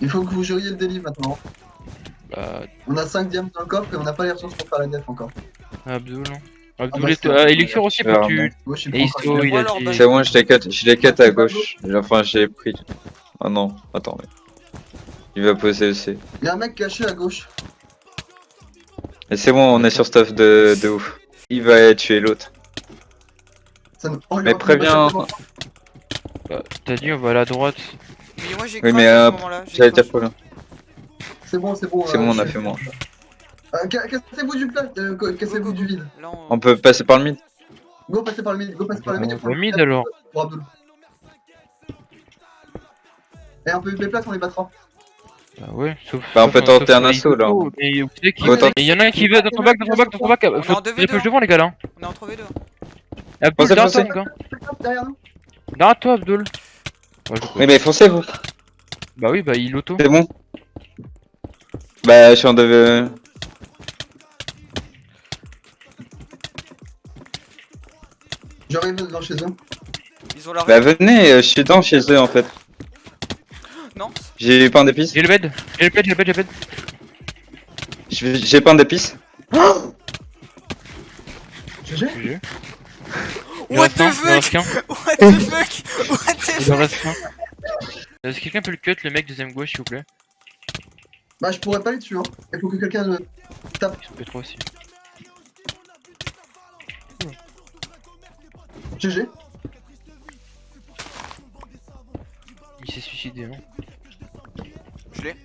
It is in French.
Il faut que vous gériez le délit maintenant. Bah, On a 5 diamants dans le coffre et on n'a pas les ressources pour faire la def encore. Abdul. Ah Abdul bah, et c'est un Elixir aussi pour que tu. Gauche, il Et prend Isto, encore il a leur dit. balle. C'est bon, je les cut à gauche. Enfin, j'ai pris. Oh non, attends. Il va poser aussi. Il y a un mec caché à gauche. Et c'est bon, on est sur stuff de ouf. Il va tuer l'autre. Ça nous... Oh, il Mais aurait pu nous préviens. passer Bah, t'as dit on va à la droite. Mais moi j'ai Oui, crash mais à ce moment-là. j'ai j'allais dire crash. quoi là? C'est bon, c'est bon. C'est bon, on a je- fait manche. Cassez-vous du plat, cassez-vous Go, du go. vide. Là, On peut passer par le mid. Go, passez par le mid, go, passez par le mid. On et va mid alors. Pour Abdul. Et un peu de place, on les battra. Bah ouais, sauf. Bah, on sauf- peut tenter sauf un pour assaut, là. Isto, Mais vous savez qui. Go tenter. Il y en a un qui veut dans ton bac, dans ton bac, dans ton bac. On est Faut en 2v2, les push hein. devant les gars là. on est en 3v2. Abdul, Foncez, derrière foncez. toi, mon gars. Derrière nous. Derrière toi, Abdul. Ouais, je- Oui, mais foncez vous. Bah oui, bah il auto. C'est bon. Bah, je suis en 2. J'arrive dans chez eux. Ils ont la Bah, venez, je suis dans chez eux en fait. Non. J'ai pain d'épices. J'ai le bed, j'ai le bed, j'ai le bed, j'ai le bed. J'ai pain d'épices. GG. GG. Il en What reste the un, il en reste fuck? qu'un. What the fuck? What the Il en fuck? reste un. Est-ce que quelqu'un peut le cut, le mec deuxième gauche, s'il vous plaît? Bah, je pourrais pas les tuer. Hein. Il faut que quelqu'un le tape. Il peut trop aussi. GG. Il s'est suicidé, non? Je l'ai.